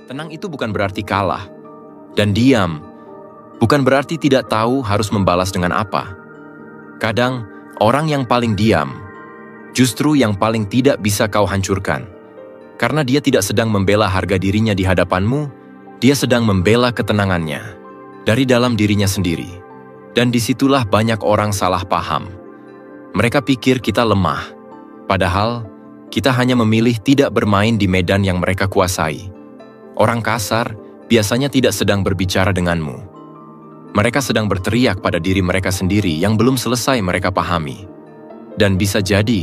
Tenang itu bukan berarti kalah. Dan diam bukan berarti tidak tahu harus membalas dengan apa. Kadang, orang yang paling diam justru yang paling tidak bisa kau hancurkan. Karena dia tidak sedang membela harga dirinya di hadapanmu, dia sedang membela ketenangannya dari dalam dirinya sendiri. Dan disitulah banyak orang salah paham. Mereka pikir kita lemah, padahal kita hanya memilih tidak bermain di medan yang mereka kuasai. Orang kasar biasanya tidak sedang berbicara denganmu. Mereka sedang berteriak pada diri mereka sendiri yang belum selesai mereka pahami. Dan bisa jadi,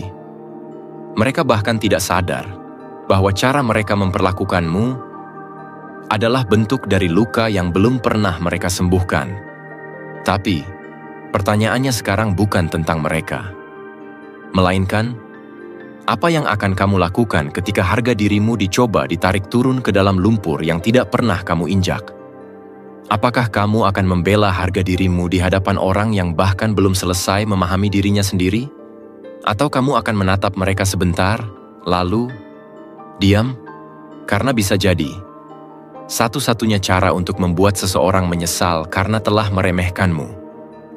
mereka bahkan tidak sadar bahwa cara mereka memperlakukanmu adalah bentuk dari luka yang belum pernah mereka sembuhkan. Tapi, pertanyaannya sekarang bukan tentang mereka. Melainkan, apa yang akan kamu lakukan ketika harga dirimu dicoba ditarik turun ke dalam lumpur yang tidak pernah kamu injak? Apakah kamu akan membela harga dirimu di hadapan orang yang bahkan belum selesai memahami dirinya sendiri? Atau kamu akan menatap mereka sebentar, lalu diam? Karena bisa jadi, satu-satunya cara untuk membuat seseorang menyesal karena telah meremehkanmu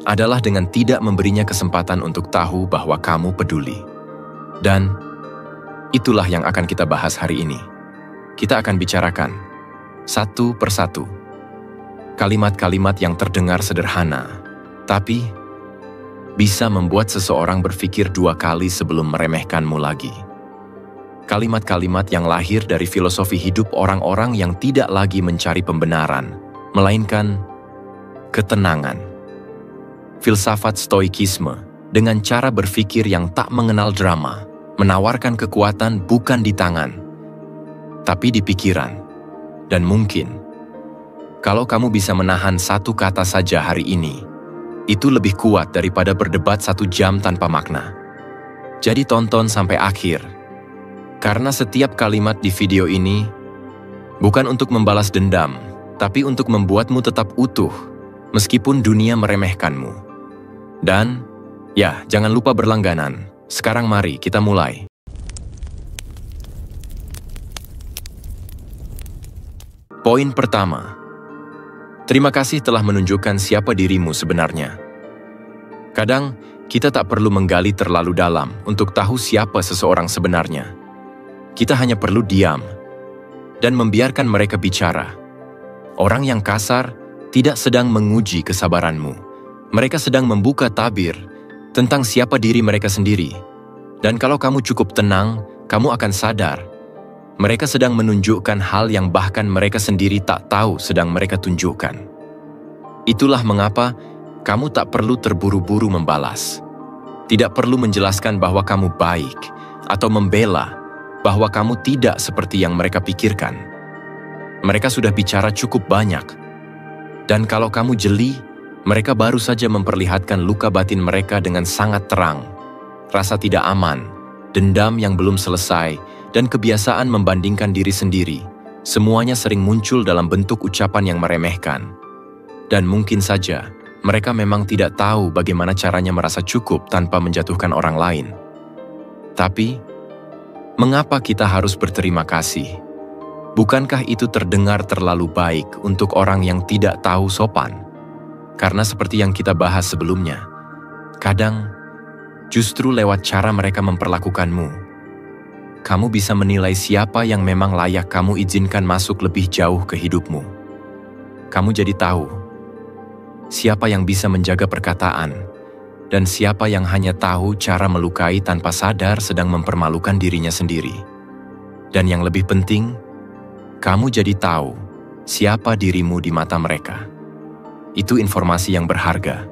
adalah dengan tidak memberinya kesempatan untuk tahu bahwa kamu peduli. Dan itulah yang akan kita bahas hari ini. Kita akan bicarakan satu persatu kalimat-kalimat yang terdengar sederhana, tapi bisa membuat seseorang berpikir dua kali sebelum meremehkanmu lagi. Kalimat-kalimat yang lahir dari filosofi hidup orang-orang yang tidak lagi mencari pembenaran, melainkan ketenangan. Filsafat stoikisme dengan cara berpikir yang tak mengenal drama, menawarkan kekuatan bukan di tangan, tapi di pikiran. Dan mungkin, kalau kamu bisa menahan satu kata saja hari ini, itu lebih kuat daripada berdebat 1 jam tanpa makna. Jadi tonton sampai akhir, karena setiap kalimat di video ini bukan untuk membalas dendam, tapi untuk membuatmu tetap utuh, meskipun dunia meremehkanmu. Dan, ya, jangan lupa berlangganan. Sekarang mari kita mulai. Poin pertama. Terima kasih telah menunjukkan siapa dirimu sebenarnya. Kadang, kita tak perlu menggali terlalu dalam untuk tahu siapa seseorang sebenarnya. Kita hanya perlu diam dan membiarkan mereka bicara. Orang yang kasar tidak sedang menguji kesabaranmu. Mereka sedang membuka tabir tentang siapa diri mereka sendiri. Dan kalau kamu cukup tenang, kamu akan sadar. Mereka sedang menunjukkan hal yang bahkan mereka sendiri tak tahu sedang mereka tunjukkan. Itulah mengapa kamu tak perlu terburu-buru membalas. Tidak perlu menjelaskan bahwa kamu baik atau membela bahwa kamu tidak seperti yang mereka pikirkan. Mereka sudah bicara cukup banyak. Dan kalau kamu jeli, mereka baru saja memperlihatkan luka batin mereka dengan sangat terang. Rasa tidak aman, dendam yang belum selesai, dan kebiasaan membandingkan diri sendiri. Semuanya sering muncul dalam bentuk ucapan yang meremehkan. Dan mungkin saja, mereka memang tidak tahu bagaimana caranya merasa cukup tanpa menjatuhkan orang lain. Tapi, mengapa kita harus berterima kasih? Bukankah itu terdengar terlalu baik untuk orang yang tidak tahu sopan? Karena seperti yang kita bahas sebelumnya, kadang justru lewat cara mereka memperlakukanmu, kamu bisa menilai siapa yang memang layak kamu izinkan masuk lebih jauh ke hidupmu. Kamu jadi tahu siapa yang bisa menjaga perkataan dan siapa yang hanya tahu cara melukai tanpa sadar sedang mempermalukan dirinya sendiri. Dan yang lebih penting, kamu jadi tahu siapa dirimu di mata mereka. Itu informasi yang berharga,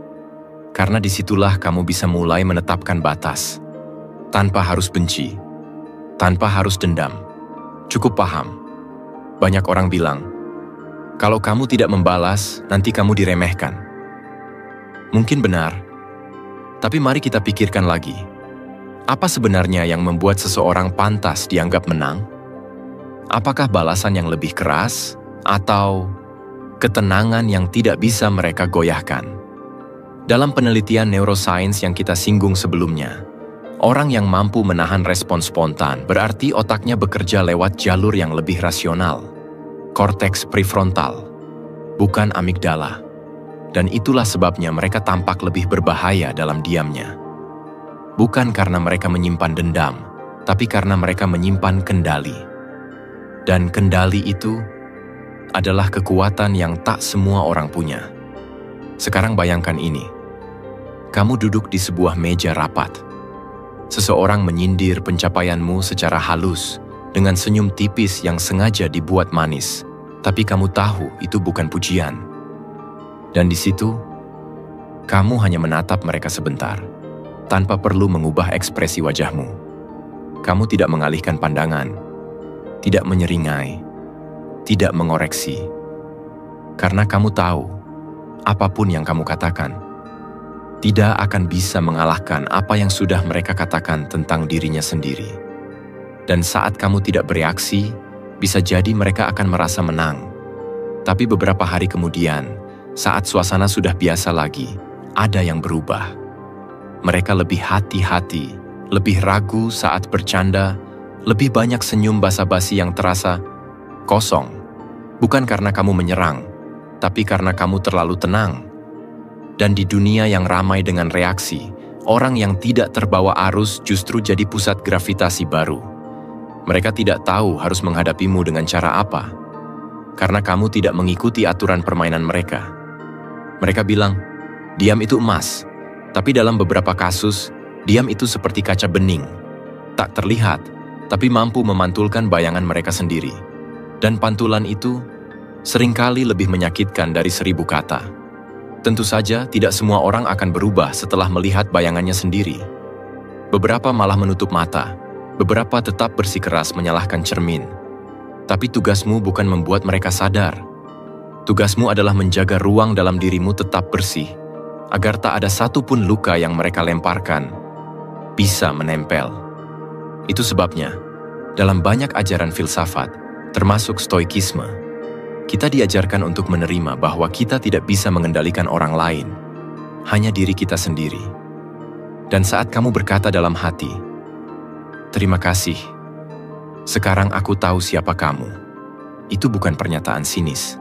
karena disitulah kamu bisa mulai menetapkan batas, tanpa harus benci, tanpa harus dendam, cukup paham. Banyak orang bilang, kalau kamu tidak membalas, nanti kamu diremehkan. Mungkin benar, tapi mari kita pikirkan lagi. Apa sebenarnya yang membuat seseorang pantas dianggap menang? Apakah balasan yang lebih keras, atau ketenangan yang tidak bisa mereka goyahkan? Dalam penelitian neuroscience yang kita singgung sebelumnya, orang yang mampu menahan respon spontan berarti otaknya bekerja lewat jalur yang lebih rasional. korteks prefrontal, bukan amigdala. Dan itulah sebabnya mereka tampak lebih berbahaya dalam diamnya. Bukan karena mereka menyimpan dendam, tapi karena mereka menyimpan kendali. Dan kendali itu adalah kekuatan yang tak semua orang punya. Sekarang bayangkan ini. Kamu duduk di sebuah meja rapat. Seseorang menyindir pencapaianmu secara halus dengan senyum tipis yang sengaja dibuat manis, tapi kamu tahu itu bukan pujian. Dan di situ, kamu hanya menatap mereka sebentar, tanpa perlu mengubah ekspresi wajahmu. Kamu tidak mengalihkan pandangan, tidak menyeringai, tidak mengoreksi. Karena kamu tahu, apapun yang kamu katakan, tidak akan bisa mengalahkan apa yang sudah mereka katakan tentang dirinya sendiri. Dan saat kamu tidak bereaksi, bisa jadi mereka akan merasa menang. Tapi beberapa hari kemudian, saat suasana sudah biasa lagi, ada yang berubah. Mereka lebih hati-hati, lebih ragu saat bercanda, lebih banyak senyum basa-basi yang terasa kosong. Bukan karena kamu menyerang, tapi karena kamu terlalu tenang. Dan di dunia yang ramai dengan reaksi, orang yang tidak terbawa arus justru jadi pusat gravitasi baru. Mereka tidak tahu harus menghadapimu dengan cara apa, karena kamu tidak mengikuti aturan permainan mereka. Mereka bilang, diam itu emas, tapi dalam beberapa kasus, diam itu seperti kaca bening. Tak terlihat, tapi mampu memantulkan bayangan mereka sendiri. Dan pantulan itu seringkali lebih menyakitkan dari 1000 kata. Tentu saja, tidak semua orang akan berubah setelah melihat bayangannya sendiri. Beberapa malah menutup mata, beberapa tetap bersikeras menyalahkan cermin. Tapi tugasmu bukan membuat mereka sadar. Tugasmu adalah menjaga ruang dalam dirimu tetap bersih, agar tak ada satupun luka yang mereka lemparkan bisa menempel. Itu sebabnya, dalam banyak ajaran filsafat, termasuk stoikisme, kita diajarkan untuk menerima bahwa kita tidak bisa mengendalikan orang lain, hanya diri kita sendiri. Dan saat kamu berkata dalam hati, "Terima kasih, sekarang aku tahu siapa kamu," itu bukan pernyataan sinis.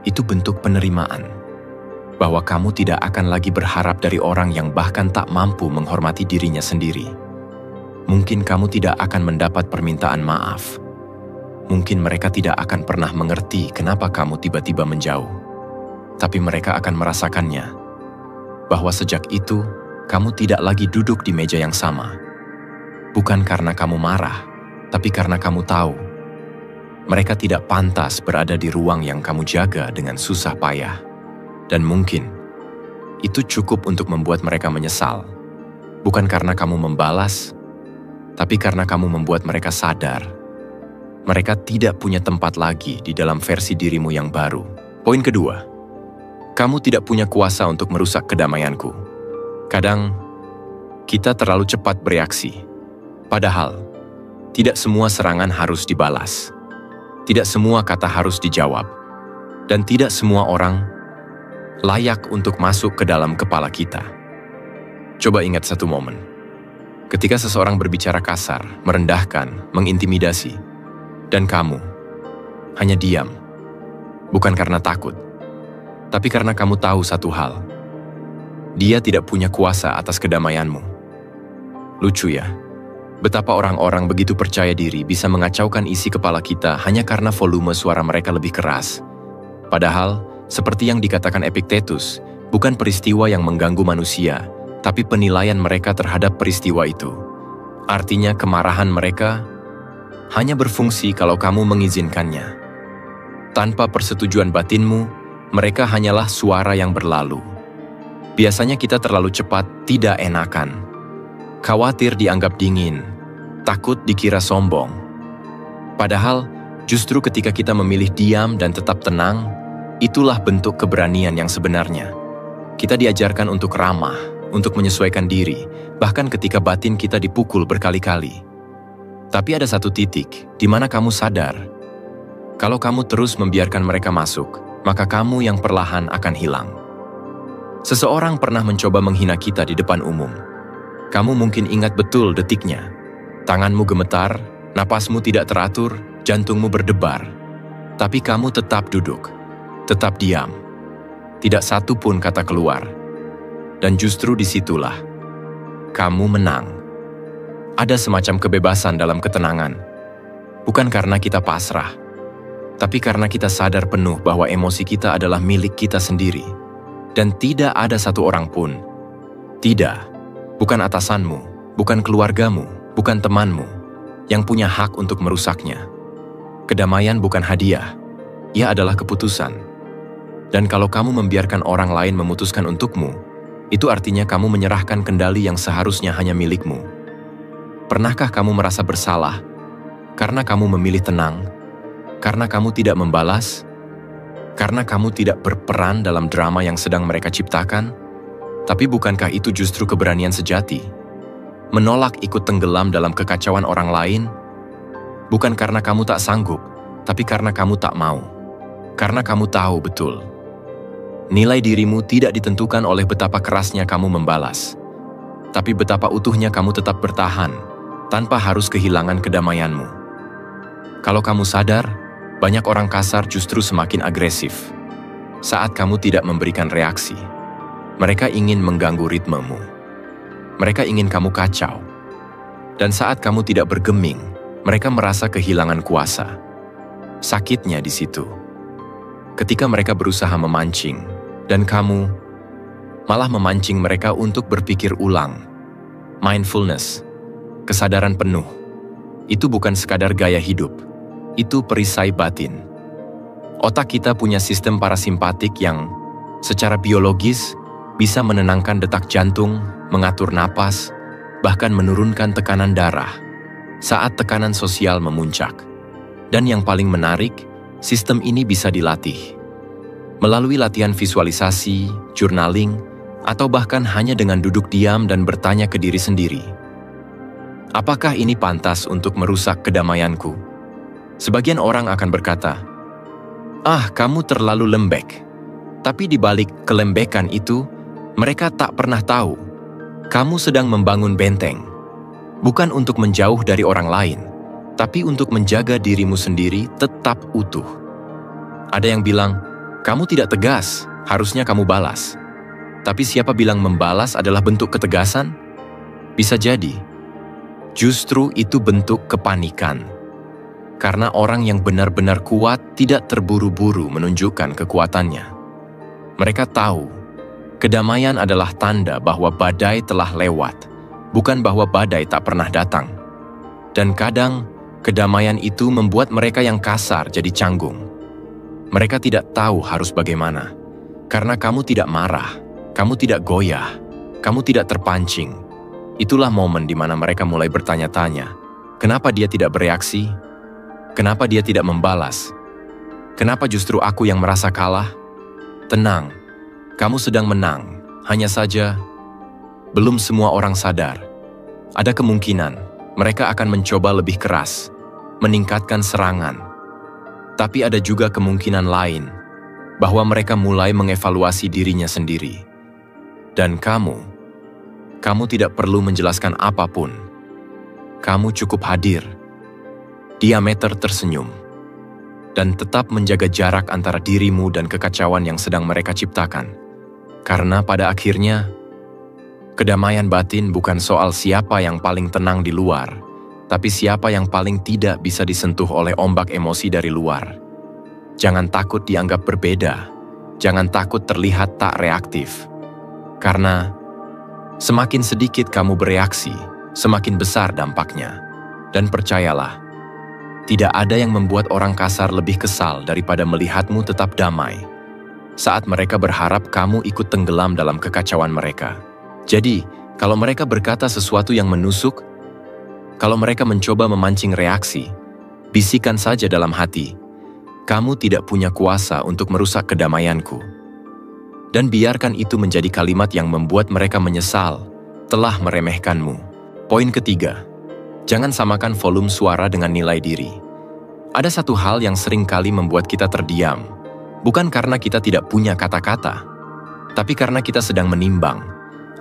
Itu bentuk penerimaan, bahwa kamu tidak akan lagi berharap dari orang yang bahkan tak mampu menghormati dirinya sendiri. Mungkin kamu tidak akan mendapat permintaan maaf. Mungkin mereka tidak akan pernah mengerti kenapa kamu tiba-tiba menjauh. Tapi mereka akan merasakannya, bahwa sejak itu, kamu tidak lagi duduk di meja yang sama. Bukan karena kamu marah, tapi karena kamu tahu mereka tidak pantas berada di ruang yang kamu jaga dengan susah payah. Dan mungkin, itu cukup untuk membuat mereka menyesal. Bukan karena kamu membalas, tapi karena kamu membuat mereka sadar. Mereka tidak punya tempat lagi di dalam versi dirimu yang baru. Poin kedua, kamu tidak punya kuasa untuk merusak kedamaianku. Kadang, kita terlalu cepat bereaksi. Padahal, tidak semua serangan harus dibalas. Tidak semua kata harus dijawab, dan tidak semua orang layak untuk masuk ke dalam kepala kita. Coba ingat satu momen. Ketika seseorang berbicara kasar, merendahkan, mengintimidasi, dan kamu hanya diam, bukan karena takut, tapi karena kamu tahu satu hal. Dia tidak punya kuasa atas kedamaianmu. Lucu ya? Betapa orang-orang begitu percaya diri bisa mengacaukan isi kepala kita hanya karena volume suara mereka lebih keras. Padahal, seperti yang dikatakan Epictetus, bukan peristiwa yang mengganggu manusia, tapi penilaian mereka terhadap peristiwa itu. Artinya kemarahan mereka hanya berfungsi kalau kamu mengizinkannya. Tanpa persetujuan batinmu, mereka hanyalah suara yang berlalu. Biasanya kita terlalu cepat tidak enakan. Khawatir dianggap dingin, takut dikira sombong. Padahal, justru ketika kita memilih diam dan tetap tenang, itulah bentuk keberanian yang sebenarnya. Kita diajarkan untuk ramah, untuk menyesuaikan diri, bahkan ketika batin kita dipukul berkali-kali. Tapi ada satu titik di mana kamu sadar, kalau kamu terus membiarkan mereka masuk, maka kamu yang perlahan akan hilang. Seseorang pernah mencoba menghina kita di depan umum. Kamu mungkin ingat betul detiknya. Tanganmu gemetar, napasmu tidak teratur, jantungmu berdebar. Tapi kamu tetap duduk, tetap diam. Tidak satu pun kata keluar. Dan justru disitulah kamu menang. Ada semacam kebebasan dalam ketenangan. Bukan karena kita pasrah, tapi karena kita sadar penuh bahwa emosi kita adalah milik kita sendiri. Dan tidak ada satu orang pun. Tidak, bukan atasanmu, bukan keluargamu, bukan temanmu, yang punya hak untuk merusaknya. Kedamaian bukan hadiah, ia adalah keputusan. Dan kalau kamu membiarkan orang lain memutuskan untukmu, itu artinya kamu menyerahkan kendali yang seharusnya hanya milikmu. Pernahkah kamu merasa bersalah karena kamu memilih tenang, karena kamu tidak membalas, karena kamu tidak berperan dalam drama yang sedang mereka ciptakan? Tapi bukankah itu justru keberanian sejati? Menolak ikut tenggelam dalam kekacauan orang lain, bukan karena kamu tak sanggup, tapi karena kamu tak mau. Karena kamu tahu betul. Nilai dirimu tidak ditentukan oleh betapa kerasnya kamu membalas, tapi betapa utuhnya kamu tetap bertahan, tanpa harus kehilangan kedamaianmu. Kalau kamu sadar, banyak orang kasar justru semakin agresif. Saat kamu tidak memberikan reaksi, mereka ingin mengganggu ritmemu. Mereka ingin kamu kacau. Dan saat kamu tidak bergeming, mereka merasa kehilangan kuasa. Sakitnya di situ. Ketika mereka berusaha memancing, dan kamu malah memancing mereka untuk berpikir ulang. Mindfulness, kesadaran penuh, itu bukan sekadar gaya hidup, itu perisai batin. Otak kita punya sistem parasimpatik yang secara biologis bisa menenangkan detak jantung, mengatur napas, bahkan menurunkan tekanan darah saat tekanan sosial memuncak. Dan yang paling menarik, sistem ini bisa dilatih. Melalui latihan visualisasi, journaling, atau bahkan hanya dengan duduk diam dan bertanya ke diri sendiri. Apakah ini pantas untuk merusak kedamaianku? Sebagian orang akan berkata, "Ah, kamu terlalu lembek." Tapi di balik kelembekan itu, mereka tak pernah tahu kamu sedang membangun benteng. Bukan untuk menjauh dari orang lain, tapi untuk menjaga dirimu sendiri tetap utuh. Ada yang bilang, kamu tidak tegas, harusnya kamu balas. Tapi siapa bilang membalas adalah bentuk ketegasan? Bisa jadi. Justru itu bentuk kepanikan. Karena orang yang benar-benar kuat tidak terburu-buru menunjukkan kekuatannya. Mereka tahu, kedamaian adalah tanda bahwa badai telah lewat, bukan bahwa badai tak pernah datang. Dan kadang, kedamaian itu membuat mereka yang kasar jadi canggung. Mereka tidak tahu harus bagaimana. Karena kamu tidak marah, kamu tidak goyah, kamu tidak terpancing. Itulah momen di mana mereka mulai bertanya-tanya, kenapa dia tidak bereaksi? Kenapa dia tidak membalas? Kenapa justru aku yang merasa kalah? Tenang, kamu sedang menang. Hanya saja, belum semua orang sadar. Ada kemungkinan mereka akan mencoba lebih keras, meningkatkan serangan. Tapi ada juga kemungkinan lain, bahwa mereka mulai mengevaluasi dirinya sendiri. Dan kamu tidak perlu menjelaskan apapun. Kamu cukup hadir, diameter tersenyum, dan tetap menjaga jarak antara dirimu dan kekacauan yang sedang mereka ciptakan. Karena pada akhirnya, kedamaian batin bukan soal siapa yang paling tenang di luar, tapi siapa yang paling tidak bisa disentuh oleh ombak emosi dari luar. Jangan takut dianggap berbeda, jangan takut terlihat tak reaktif. Karena semakin sedikit kamu bereaksi, semakin besar dampaknya. Dan percayalah, tidak ada yang membuat orang kasar lebih kesal daripada melihatmu tetap damai saat mereka berharap kamu ikut tenggelam dalam kekacauan mereka. Jadi, kalau mereka berkata sesuatu yang menusuk, kalau mereka mencoba memancing reaksi, bisikan saja dalam hati, kamu tidak punya kuasa untuk merusak kedamaianku. Dan biarkan itu menjadi kalimat yang membuat mereka menyesal telah meremehkanmu. Poin ketiga, jangan samakan volume suara dengan nilai diri. Ada satu hal yang sering kali membuat kita terdiam, bukan karena kita tidak punya kata-kata, tapi karena kita sedang menimbang,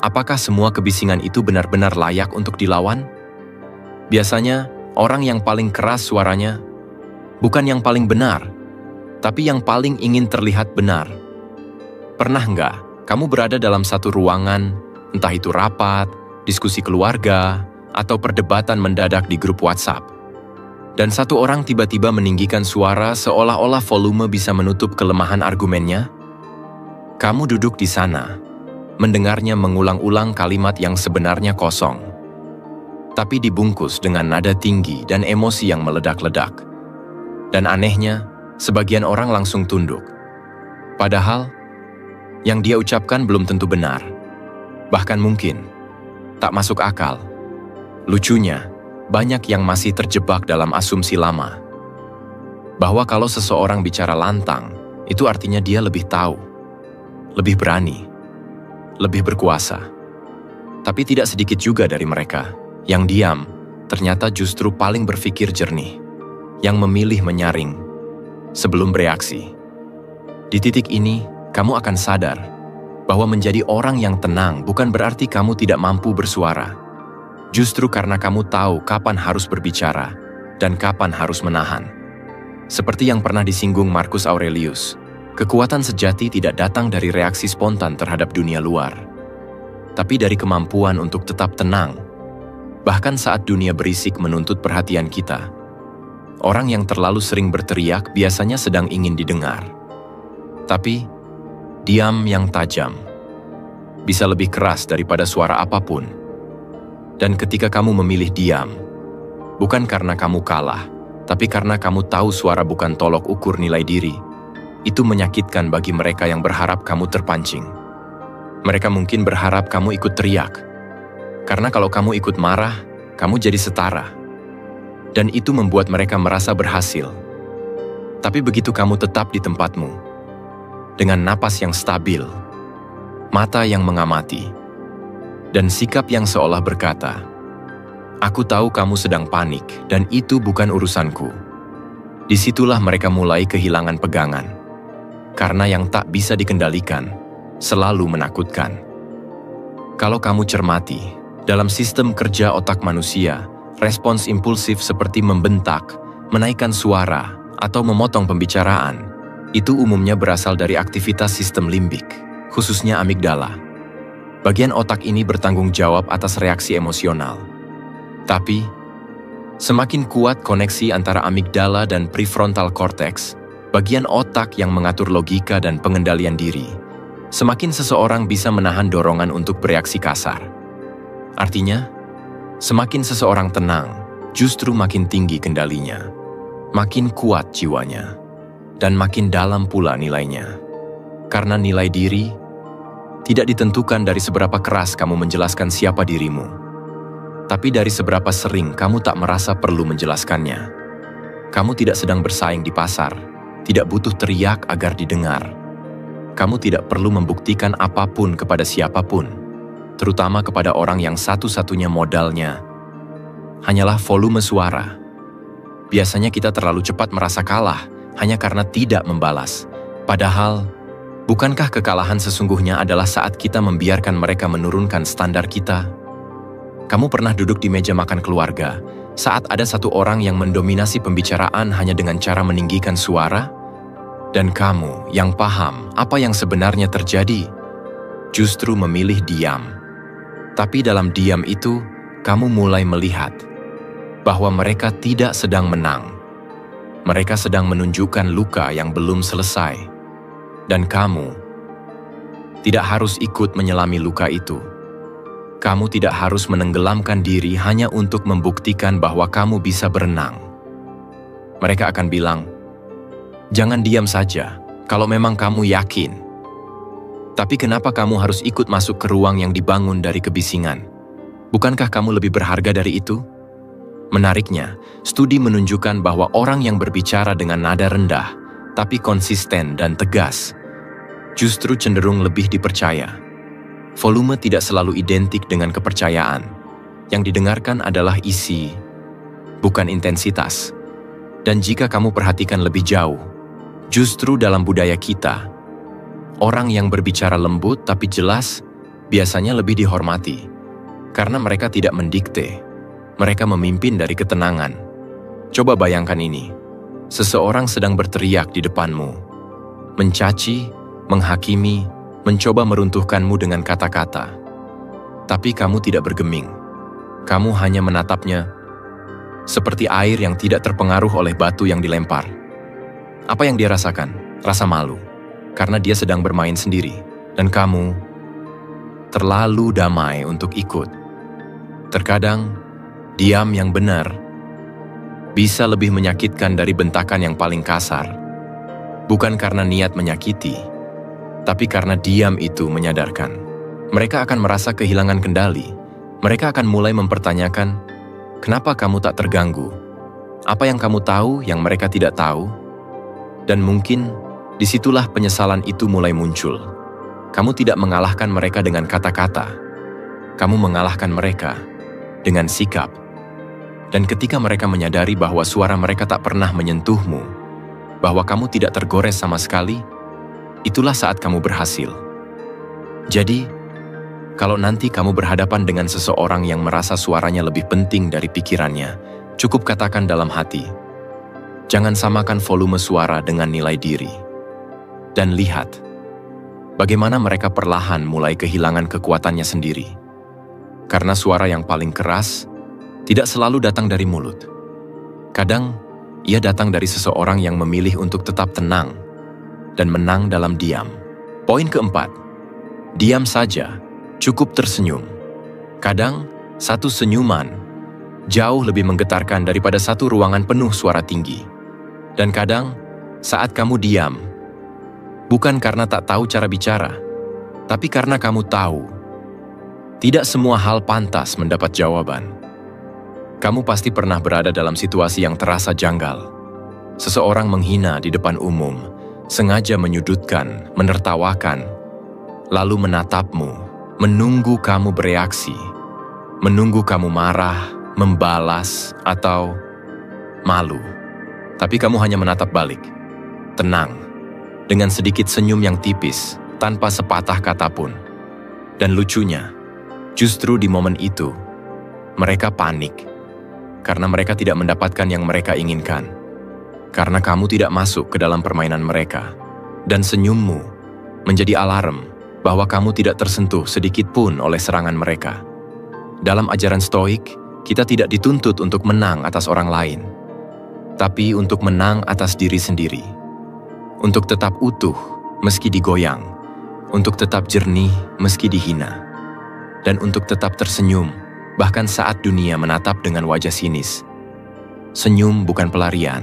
apakah semua kebisingan itu benar-benar layak untuk dilawan? Biasanya, orang yang paling keras suaranya bukan yang paling benar, tapi yang paling ingin terlihat benar. Pernah nggak kamu berada dalam satu ruangan, entah itu rapat, diskusi keluarga, atau perdebatan mendadak di grup WhatsApp, dan satu orang tiba-tiba meninggikan suara seolah-olah volume bisa menutup kelemahan argumennya? Kamu duduk di sana, mendengarnya mengulang-ulang kalimat yang sebenarnya kosong, tapi dibungkus dengan nada tinggi dan emosi yang meledak-ledak. Dan anehnya, sebagian orang langsung tunduk. Padahal, yang dia ucapkan belum tentu benar. Bahkan mungkin tak masuk akal. Lucunya, banyak yang masih terjebak dalam asumsi lama. Bahwa kalau seseorang bicara lantang, itu artinya dia lebih tahu, lebih berani, lebih berkuasa. Tapi tidak sedikit juga dari mereka yang diam ternyata justru paling berpikir jernih, yang memilih menyaring sebelum bereaksi. Di titik ini, kamu akan sadar bahwa menjadi orang yang tenang bukan berarti kamu tidak mampu bersuara. Justru karena kamu tahu kapan harus berbicara dan kapan harus menahan. Seperti yang pernah disinggung Marcus Aurelius, kekuatan sejati tidak datang dari reaksi spontan terhadap dunia luar, tapi dari kemampuan untuk tetap tenang, bahkan saat dunia berisik menuntut perhatian kita. Orang yang terlalu sering berteriak biasanya sedang ingin didengar. Tapi, diam yang tajam bisa lebih keras daripada suara apapun. Dan ketika kamu memilih diam, bukan karena kamu kalah, tapi karena kamu tahu suara bukan tolok ukur nilai diri, itu menyakitkan bagi mereka yang berharap kamu terpancing. Mereka mungkin berharap kamu ikut teriak, karena kalau kamu ikut marah, kamu jadi setara. Dan itu membuat mereka merasa berhasil. Tapi begitu kamu tetap di tempatmu, dengan napas yang stabil, mata yang mengamati, dan sikap yang seolah berkata, "Aku tahu kamu sedang panik, dan itu bukan urusanku." Disitulah mereka mulai kehilangan pegangan. Karena yang tak bisa dikendalikan selalu menakutkan. Kalau kamu cermati, dalam sistem kerja otak manusia, respons impulsif seperti membentak, menaikkan suara, atau memotong pembicaraan, itu umumnya berasal dari aktivitas sistem limbik, khususnya amigdala. Bagian otak ini bertanggung jawab atas reaksi emosional. Tapi, semakin kuat koneksi antara amigdala dan prefrontal cortex, bagian otak yang mengatur logika dan pengendalian diri, semakin seseorang bisa menahan dorongan untuk bereaksi kasar. Artinya, semakin seseorang tenang, justru makin tinggi kendalinya, makin kuat jiwanya, dan makin dalam pula nilainya. Karena nilai diri tidak ditentukan dari seberapa keras kamu menjelaskan siapa dirimu, tapi dari seberapa sering kamu tak merasa perlu menjelaskannya. Kamu tidak sedang bersaing di pasar, tidak butuh teriak agar didengar. Kamu tidak perlu membuktikan apapun kepada siapapun, terutama kepada orang yang satu-satunya modalnya hanyalah volume suara. Biasanya kita terlalu cepat merasa kalah hanya karena tidak membalas. Padahal, bukankah kekalahan sesungguhnya adalah saat kita membiarkan mereka menurunkan standar kita? Kamu pernah duduk di meja makan keluarga saat ada satu orang yang mendominasi pembicaraan hanya dengan cara meninggikan suara? Dan kamu yang paham apa yang sebenarnya terjadi, justru memilih diam. Tapi dalam diam itu, kamu mulai melihat bahwa mereka tidak sedang menang. Mereka sedang menunjukkan luka yang belum selesai. Dan kamu tidak harus ikut menyelami luka itu. Kamu tidak harus menenggelamkan diri hanya untuk membuktikan bahwa kamu bisa berenang. Mereka akan bilang, "Jangan diam saja, kalau memang kamu yakin." Tapi kenapa kamu harus ikut masuk ke ruang yang dibangun dari kebisingan? Bukankah kamu lebih berharga dari itu? Menariknya, studi menunjukkan bahwa orang yang berbicara dengan nada rendah, tapi konsisten dan tegas, justru cenderung lebih dipercaya. Volume tidak selalu identik dengan kepercayaan. Yang didengarkan adalah isi, bukan intensitas. Dan jika kamu perhatikan lebih jauh, justru dalam budaya kita, orang yang berbicara lembut tapi jelas biasanya lebih dihormati. Karena mereka tidak mendikte, mereka memimpin dari ketenangan. Coba bayangkan ini. Seseorang sedang berteriak di depanmu, mencaci, menghakimi, mencoba meruntuhkanmu dengan kata-kata. Tapi kamu tidak bergeming. Kamu hanya menatapnya seperti air yang tidak terpengaruh oleh batu yang dilempar. Apa yang dia rasakan? Rasa malu, karena dia sedang bermain sendiri, dan kamu terlalu damai untuk ikut. Terkadang, diam yang benar bisa lebih menyakitkan dari bentakan yang paling kasar. Bukan karena niat menyakiti, tapi karena diam itu menyadarkan. Mereka akan merasa kehilangan kendali. Mereka akan mulai mempertanyakan, kenapa kamu tak terganggu? Apa yang kamu tahu yang mereka tidak tahu? Dan mungkin disitulah penyesalan itu mulai muncul. Kamu tidak mengalahkan mereka dengan kata-kata. Kamu mengalahkan mereka dengan sikap. Dan ketika mereka menyadari bahwa suara mereka tak pernah menyentuhmu, bahwa kamu tidak tergores sama sekali, itulah saat kamu berhasil. Jadi, kalau nanti kamu berhadapan dengan seseorang yang merasa suaranya lebih penting dari pikirannya, cukup katakan dalam hati, jangan samakan volume suara dengan nilai diri. Dan lihat, bagaimana mereka perlahan mulai kehilangan kekuatannya sendiri. Karena suara yang paling keras tidak selalu datang dari mulut. Kadang, ia datang dari seseorang yang memilih untuk tetap tenang dan menang dalam diam. Poin keempat, diam saja, cukup tersenyum. Kadang, satu senyuman jauh lebih menggetarkan daripada satu ruangan penuh suara tinggi. Dan kadang, saat kamu diam, bukan karena tak tahu cara bicara, tapi karena kamu tahu, tidak semua hal pantas mendapat jawaban. Kamu pasti pernah berada dalam situasi yang terasa janggal. Seseorang menghina di depan umum, sengaja menyudutkan, menertawakan, lalu menatapmu, menunggu kamu bereaksi, menunggu kamu marah, membalas, atau malu. Tapi kamu hanya menatap balik, tenang, dengan sedikit senyum yang tipis, tanpa sepatah kata pun. Dan lucunya, justru di momen itu, mereka panik, karena mereka tidak mendapatkan yang mereka inginkan. Karena kamu tidak masuk ke dalam permainan mereka. Dan senyummu menjadi alarm bahwa kamu tidak tersentuh sedikit pun oleh serangan mereka. Dalam ajaran Stoik, kita tidak dituntut untuk menang atas orang lain, tapi untuk menang atas diri sendiri. Untuk tetap utuh meski digoyang, untuk tetap jernih meski dihina, dan untuk tetap tersenyum bahkan saat dunia menatap dengan wajah sinis. Senyum bukan pelarian,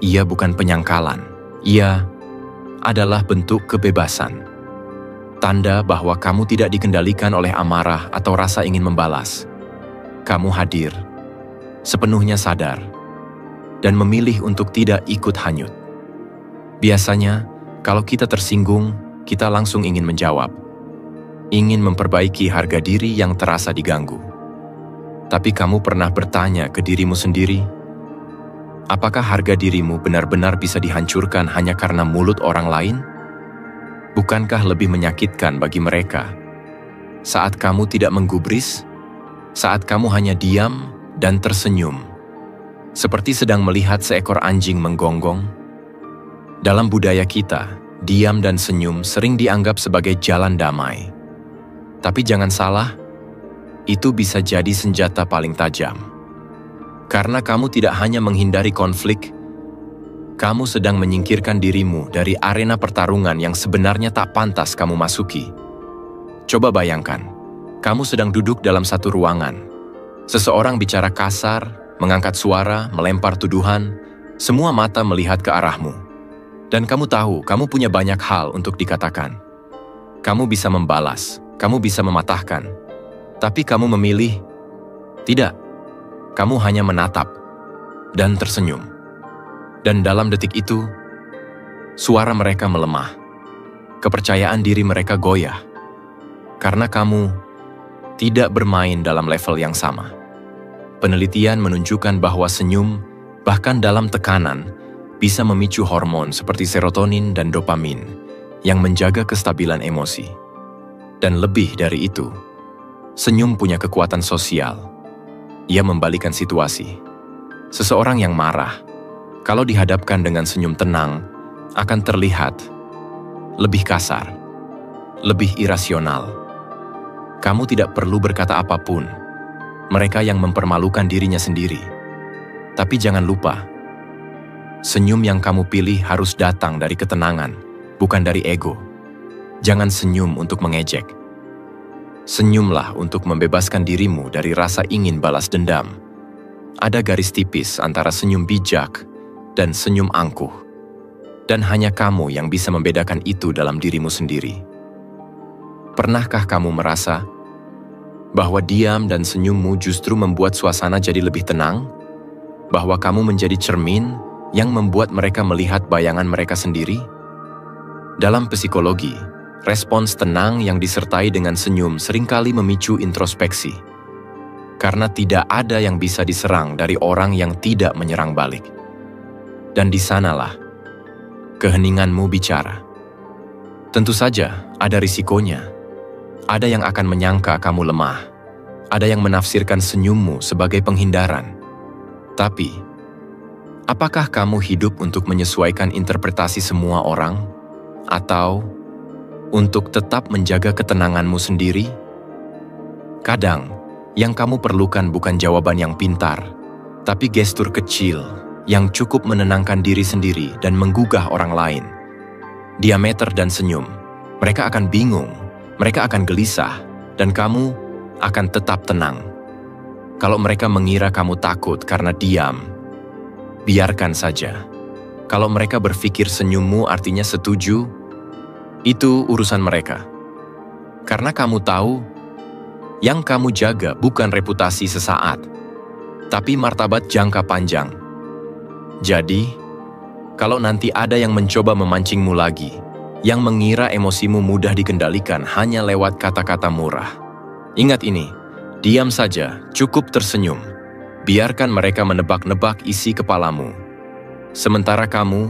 ia bukan penyangkalan, ia adalah bentuk kebebasan. Tanda bahwa kamu tidak dikendalikan oleh amarah atau rasa ingin membalas. Kamu hadir, sepenuhnya sadar, dan memilih untuk tidak ikut hanyut. Biasanya, kalau kita tersinggung, kita langsung ingin menjawab, ingin memperbaiki harga diri yang terasa diganggu. Tapi kamu pernah bertanya ke dirimu sendiri, apakah harga dirimu benar-benar bisa dihancurkan hanya karena mulut orang lain? Bukankah lebih menyakitkan bagi mereka saat kamu tidak menggubris, saat kamu hanya diam dan tersenyum, seperti sedang melihat seekor anjing menggonggong? Dalam budaya kita, diam dan senyum sering dianggap sebagai jalan damai. Tapi jangan salah, itu bisa jadi senjata paling tajam. Karena kamu tidak hanya menghindari konflik, kamu sedang menyingkirkan dirimu dari arena pertarungan yang sebenarnya tak pantas kamu masuki. Coba bayangkan, kamu sedang duduk dalam satu ruangan. Seseorang bicara kasar, mengangkat suara, melempar tuduhan, semua mata melihat ke arahmu. Dan kamu tahu, kamu punya banyak hal untuk dikatakan. Kamu bisa membalas, kamu bisa mematahkan, tapi kamu memilih, tidak, kamu hanya menatap dan tersenyum. Dan dalam detik itu, suara mereka melemah. Kepercayaan diri mereka goyah. Karena kamu tidak bermain dalam level yang sama. Penelitian menunjukkan bahwa senyum, bahkan dalam tekanan, bisa memicu hormon seperti serotonin dan dopamin yang menjaga kestabilan emosi. Dan lebih dari itu, senyum punya kekuatan sosial. Ia membalikan situasi. Seseorang yang marah kalau dihadapkan dengan senyum tenang, akan terlihat lebih kasar, lebih irasional. Kamu tidak perlu berkata apapun. Mereka yang mempermalukan dirinya sendiri. Tapi jangan lupa, senyum yang kamu pilih harus datang dari ketenangan, bukan dari ego. Jangan senyum untuk mengejek. Senyumlah untuk membebaskan dirimu dari rasa ingin balas dendam. Ada garis tipis antara senyum bijak dan senyum angkuh. Dan hanya kamu yang bisa membedakan itu dalam dirimu sendiri. Pernahkah kamu merasa bahwa diam dan senyummu justru membuat suasana jadi lebih tenang? Bahwa kamu menjadi cermin yang membuat mereka melihat bayangan mereka sendiri? Dalam psikologi, respons tenang yang disertai dengan senyum seringkali memicu introspeksi. Karena tidak ada yang bisa diserang dari orang yang tidak menyerang balik. Dan di sanalah keheninganmu bicara. Tentu saja ada risikonya. Ada yang akan menyangka kamu lemah. Ada yang menafsirkan senyummu sebagai penghindaran. Tapi, apakah kamu hidup untuk menyesuaikan interpretasi semua orang? Atau untuk tetap menjaga ketenanganmu sendiri? Kadang, yang kamu perlukan bukan jawaban yang pintar, tapi gestur kecil yang cukup menenangkan diri sendiri dan menggugah orang lain. Diameter dan senyum, mereka akan bingung, mereka akan gelisah, dan kamu akan tetap tenang. Kalau mereka mengira kamu takut karena diam, biarkan saja. Kalau mereka berpikir senyummu artinya setuju, itu urusan mereka. Karena kamu tahu, yang kamu jaga bukan reputasi sesaat, tapi martabat jangka panjang. Jadi, kalau nanti ada yang mencoba memancingmu lagi, yang mengira emosimu mudah dikendalikan hanya lewat kata-kata murah, ingat ini, diam saja, cukup tersenyum. Biarkan mereka menebak-nebak isi kepalamu. Sementara kamu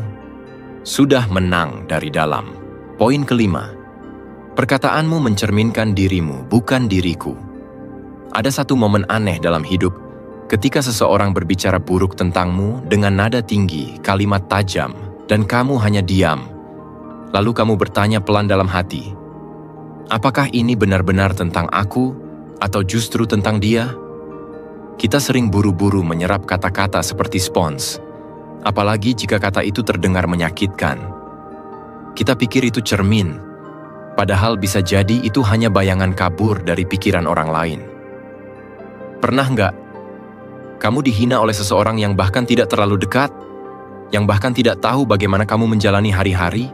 sudah menang dari dalam. Poin kelima, perkataanmu mencerminkan dirimu, bukan diriku. Ada satu momen aneh dalam hidup ketika seseorang berbicara buruk tentangmu dengan nada tinggi, kalimat tajam, dan kamu hanya diam. Lalu kamu bertanya pelan dalam hati, apakah ini benar-benar tentang aku atau justru tentang dia? Kita sering buru-buru menyerap kata-kata seperti spons, apalagi jika kata itu terdengar menyakitkan. Kita pikir itu cermin, padahal bisa jadi itu hanya bayangan kabur dari pikiran orang lain. Pernah nggak kamu dihina oleh seseorang yang bahkan tidak terlalu dekat, yang bahkan tidak tahu bagaimana kamu menjalani hari-hari,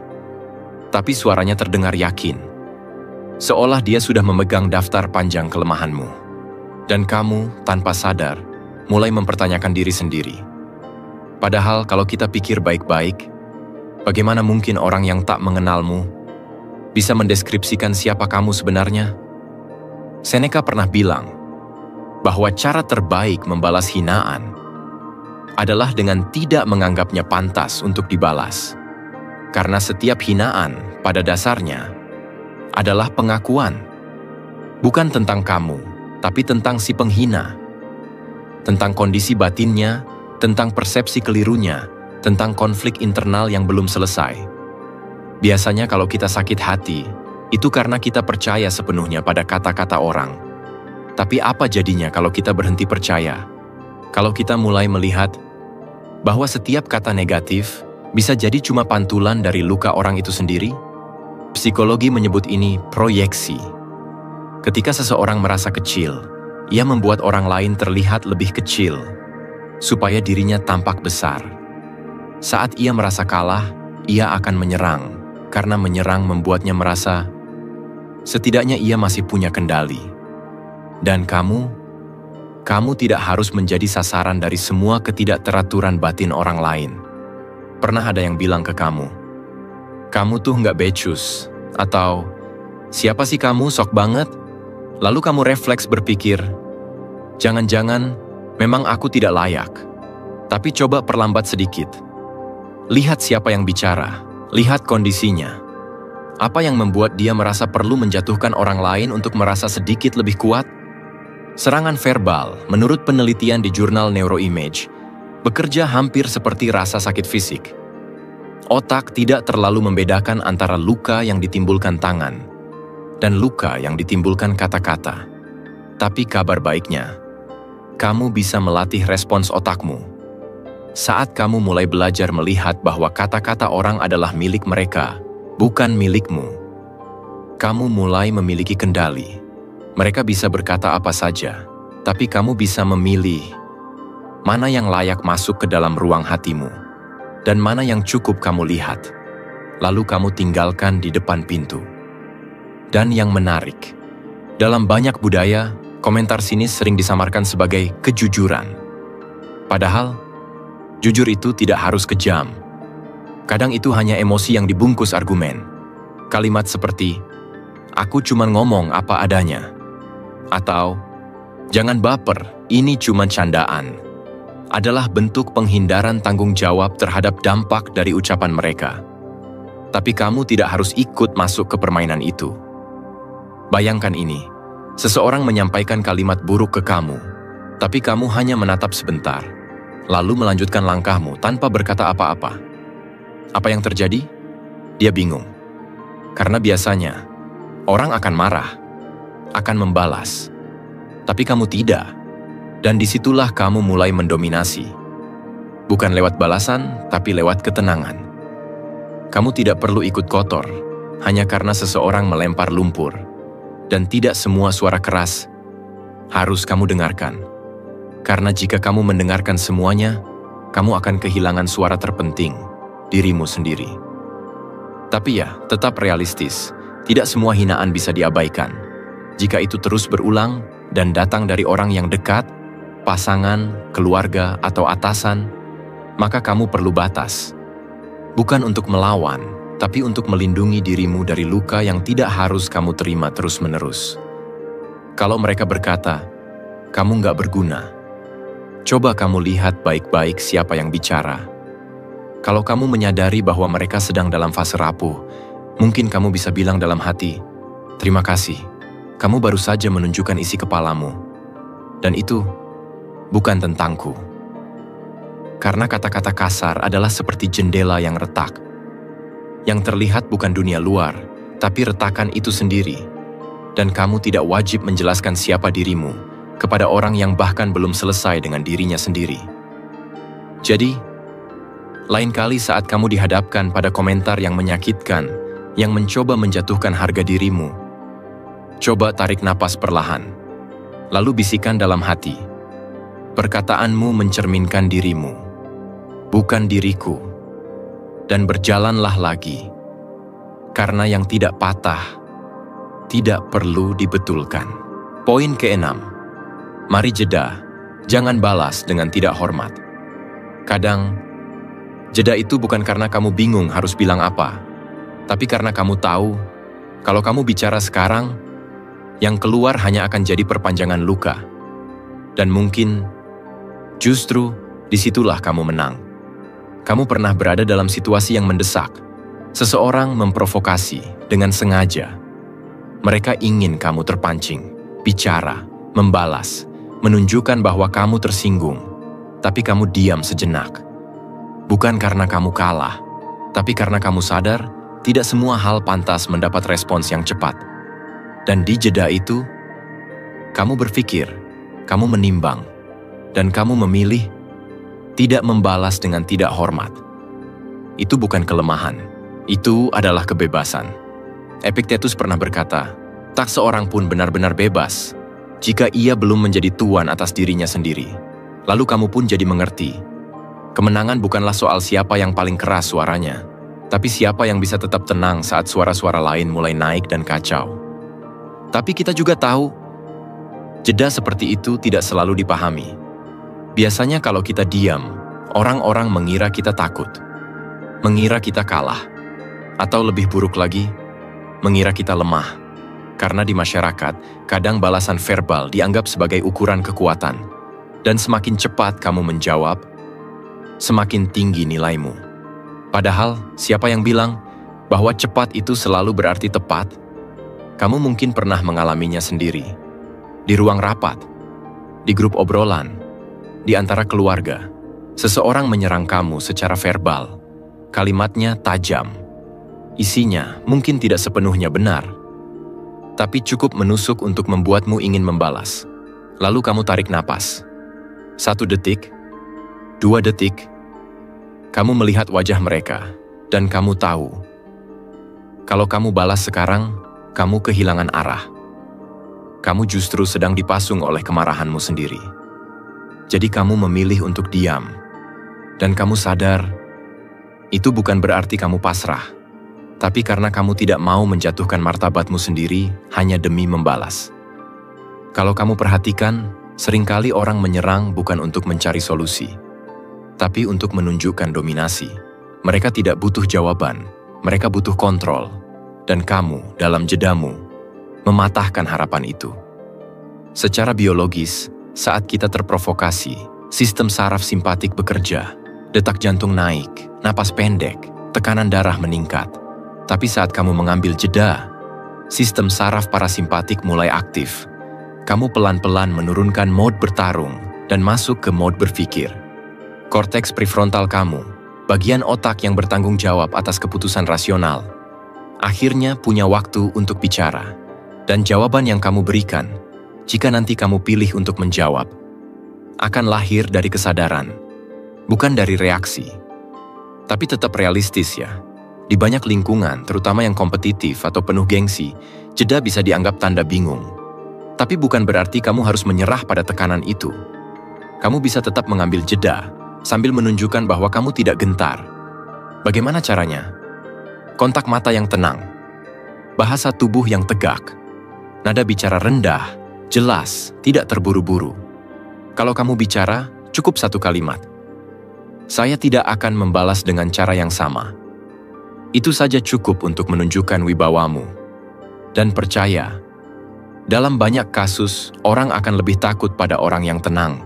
tapi suaranya terdengar yakin, seolah dia sudah memegang daftar panjang kelemahanmu, dan kamu tanpa sadar mulai mempertanyakan diri sendiri. Padahal kalau kita pikir baik-baik, bagaimana mungkin orang yang tak mengenalmu bisa mendeskripsikan siapa kamu sebenarnya? Seneca pernah bilang bahwa cara terbaik membalas hinaan adalah dengan tidak menganggapnya pantas untuk dibalas. Karena setiap hinaan pada dasarnya adalah pengakuan. Bukan tentang kamu, tapi tentang si penghina. Tentang kondisi batinnya, tentang persepsi kelirunya, tentang konflik internal yang belum selesai. Biasanya kalau kita sakit hati, itu karena kita percaya sepenuhnya pada kata-kata orang. Tapi apa jadinya kalau kita berhenti percaya? Kalau kita mulai melihat bahwa setiap kata negatif bisa jadi cuma pantulan dari luka orang itu sendiri? Psikologi menyebut ini proyeksi. Ketika seseorang merasa kecil, ia membuat orang lain terlihat lebih kecil, supaya dirinya tampak besar. Saat ia merasa kalah, ia akan menyerang, karena menyerang membuatnya merasa setidaknya ia masih punya kendali. Dan kamu tidak harus menjadi sasaran dari semua ketidakteraturan batin orang lain. Pernah ada yang bilang ke kamu tuh nggak becus, atau siapa sih kamu, sok banget? Lalu kamu refleks berpikir, jangan-jangan memang aku tidak layak. Tapi coba perlambat sedikit. Lihat siapa yang bicara, lihat kondisinya. Apa yang membuat dia merasa perlu menjatuhkan orang lain untuk merasa sedikit lebih kuat? Serangan verbal, menurut penelitian di jurnal Neuroimage, bekerja hampir seperti rasa sakit fisik. Otak tidak terlalu membedakan antara luka yang ditimbulkan tangan dan luka yang ditimbulkan kata-kata. Tapi kabar baiknya, kamu bisa melatih respons otakmu. Saat kamu mulai belajar melihat bahwa kata-kata orang adalah milik mereka, bukan milikmu, kamu mulai memiliki kendali. Mereka bisa berkata apa saja, tapi kamu bisa memilih mana yang layak masuk ke dalam ruang hatimu dan mana yang cukup kamu lihat, lalu kamu tinggalkan di depan pintu. Dan yang menarik, dalam banyak budaya, komentar sinis sering disamarkan sebagai kejujuran. Padahal, jujur itu tidak harus kejam. Kadang itu hanya emosi yang dibungkus argumen. Kalimat seperti, "Aku cuma ngomong apa adanya," atau "Jangan baper, ini cuma candaan," adalah bentuk penghindaran tanggung jawab terhadap dampak dari ucapan mereka. Tapi kamu tidak harus ikut masuk ke permainan itu. Bayangkan ini, seseorang menyampaikan kalimat buruk ke kamu, tapi kamu hanya menatap sebentar, lalu melanjutkan langkahmu tanpa berkata apa-apa. Apa yang terjadi? Dia bingung. Karena biasanya, orang akan marah, akan membalas. Tapi kamu tidak. Dan disitulah kamu mulai mendominasi. Bukan lewat balasan, tapi lewat ketenangan. Kamu tidak perlu ikut kotor, hanya karena seseorang melempar lumpur. Dan tidak semua suara keras harus kamu dengarkan. Karena jika kamu mendengarkan semuanya, kamu akan kehilangan suara terpenting, dirimu sendiri. Tapi ya, tetap realistis. Tidak semua hinaan bisa diabaikan. Jika itu terus berulang dan datang dari orang yang dekat, pasangan, keluarga, atau atasan, maka kamu perlu batas. Bukan untuk melawan, tapi untuk melindungi dirimu dari luka yang tidak harus kamu terima terus-menerus. Kalau mereka berkata, "Kamu nggak berguna," coba kamu lihat baik-baik siapa yang bicara. Kalau kamu menyadari bahwa mereka sedang dalam fase rapuh, mungkin kamu bisa bilang dalam hati, "Terima kasih, kamu baru saja menunjukkan isi kepalamu. Dan itu bukan tentangku." Karena kata-kata kasar adalah seperti jendela yang retak. Yang terlihat bukan dunia luar, tapi retakan itu sendiri. Dan kamu tidak wajib menjelaskan siapa dirimu kepada orang yang bahkan belum selesai dengan dirinya sendiri. Jadi, lain kali saat kamu dihadapkan pada komentar yang menyakitkan, yang mencoba menjatuhkan harga dirimu, coba tarik napas perlahan, lalu bisikan dalam hati, "Perkataanmu mencerminkan dirimu, bukan diriku," dan berjalanlah lagi. Karena yang tidak patah, tidak perlu dibetulkan. Poin ke-6, mari jeda, jangan balas dengan tidak hormat. Kadang, jeda itu bukan karena kamu bingung harus bilang apa, tapi karena kamu tahu, kalau kamu bicara sekarang, yang keluar hanya akan jadi perpanjangan luka. Dan mungkin, justru disitulah kamu menang. Kamu pernah berada dalam situasi yang mendesak. Seseorang memprovokasi dengan sengaja. Mereka ingin kamu terpancing, bicara, membalas, menunjukkan bahwa kamu tersinggung. Tapi kamu diam sejenak. Bukan karena kamu kalah, tapi karena kamu sadar tidak semua hal pantas mendapat respons yang cepat. Dan di jeda itu, kamu berpikir, kamu menimbang, dan kamu memilih tidak membalas dengan tidak hormat. Itu bukan kelemahan, itu adalah kebebasan. Epictetus pernah berkata, "Tak seorang pun benar-benar bebas jika ia belum menjadi tuan atas dirinya sendiri." Lalu kamu pun jadi mengerti, kemenangan bukanlah soal siapa yang paling keras suaranya, tapi siapa yang bisa tetap tenang saat suara-suara lain mulai naik dan kacau. Tapi kita juga tahu, jeda seperti itu tidak selalu dipahami. Biasanya kalau kita diam, orang-orang mengira kita takut, mengira kita kalah, atau lebih buruk lagi, mengira kita lemah. Karena di masyarakat, kadang balasan verbal dianggap sebagai ukuran kekuatan, dan semakin cepat kamu menjawab, semakin tinggi nilaimu. Padahal, siapa yang bilang bahwa cepat itu selalu berarti tepat? Kamu mungkin pernah mengalaminya sendiri. Di ruang rapat, di grup obrolan, di antara keluarga, Seseorang menyerang kamu secara verbal. Kalimatnya tajam. Isinya mungkin tidak sepenuhnya benar, tapi cukup menusuk untuk membuatmu ingin membalas. Lalu kamu tarik napas. 1 detik, 2 detik, kamu melihat wajah mereka, dan kamu tahu, kalau kamu balas sekarang, kamu kehilangan arah. Kamu justru sedang dipasung oleh kemarahanmu sendiri. Jadi kamu memilih untuk diam, dan kamu sadar, itu bukan berarti kamu pasrah, tapi karena kamu tidak mau menjatuhkan martabatmu sendiri hanya demi membalas. Kalau kamu perhatikan, seringkali orang menyerang bukan untuk mencari solusi, tapi untuk menunjukkan dominasi. Mereka tidak butuh jawaban, mereka butuh kontrol, dan kamu dalam jedamu mematahkan harapan itu. Secara biologis, saat kita terprovokasi, sistem saraf simpatik bekerja, detak jantung naik, napas pendek, tekanan darah meningkat. Tapi saat kamu mengambil jeda, sistem saraf parasimpatik mulai aktif. Kamu pelan-pelan menurunkan mode bertarung dan masuk ke mode berpikir. Korteks prefrontal kamu, bagian otak yang bertanggung jawab atas keputusan rasional, akhirnya punya waktu untuk bicara. Dan jawaban yang kamu berikan, jika nanti kamu pilih untuk menjawab, akan lahir dari kesadaran, bukan dari reaksi. Tapi tetap realistis ya. Di banyak lingkungan, terutama yang kompetitif atau penuh gengsi, jeda bisa dianggap tanda bingung. Tapi bukan berarti kamu harus menyerah pada tekanan itu. Kamu bisa tetap mengambil jeda, sambil menunjukkan bahwa kamu tidak gentar. Bagaimana caranya? Kontak mata yang tenang, bahasa tubuh yang tegak, nada bicara rendah, jelas, tidak terburu-buru. Kalau kamu bicara, cukup 1 kalimat. Saya tidak akan membalas dengan cara yang sama. Itu saja cukup untuk menunjukkan wibawamu. Dan percaya, dalam banyak kasus, orang akan lebih takut pada orang yang tenang.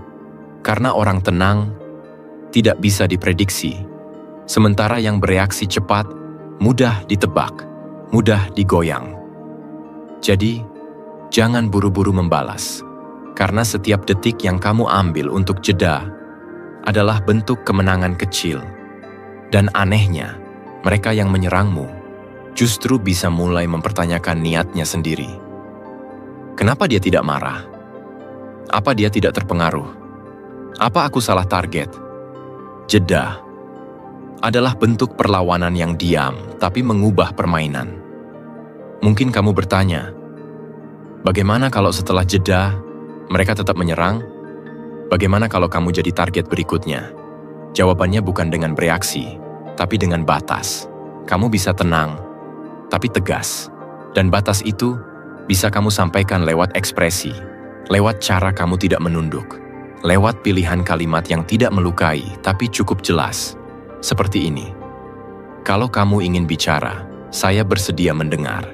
Karena orang tenang tidak bisa diprediksi. Sementara yang bereaksi cepat, mudah ditebak, mudah digoyang. Jadi, jangan buru-buru membalas. Karena setiap detik yang kamu ambil untuk jeda adalah bentuk kemenangan kecil. Dan anehnya, mereka yang menyerangmu justru bisa mulai mempertanyakan niatnya sendiri. Kenapa dia tidak marah? Apa dia tidak terpengaruh? Apa aku salah target? Jeda adalah bentuk perlawanan yang diam tapi mengubah permainan. Mungkin kamu bertanya, bagaimana kalau setelah jeda mereka tetap menyerang? Bagaimana kalau kamu jadi target berikutnya? Jawabannya bukan dengan bereaksi, tapi dengan batas. Kamu bisa tenang, tapi tegas. Dan batas itu bisa kamu sampaikan lewat ekspresi, lewat cara kamu tidak menunduk, lewat pilihan kalimat yang tidak melukai tapi cukup jelas. Seperti ini. Kalau kamu ingin bicara, saya bersedia mendengar,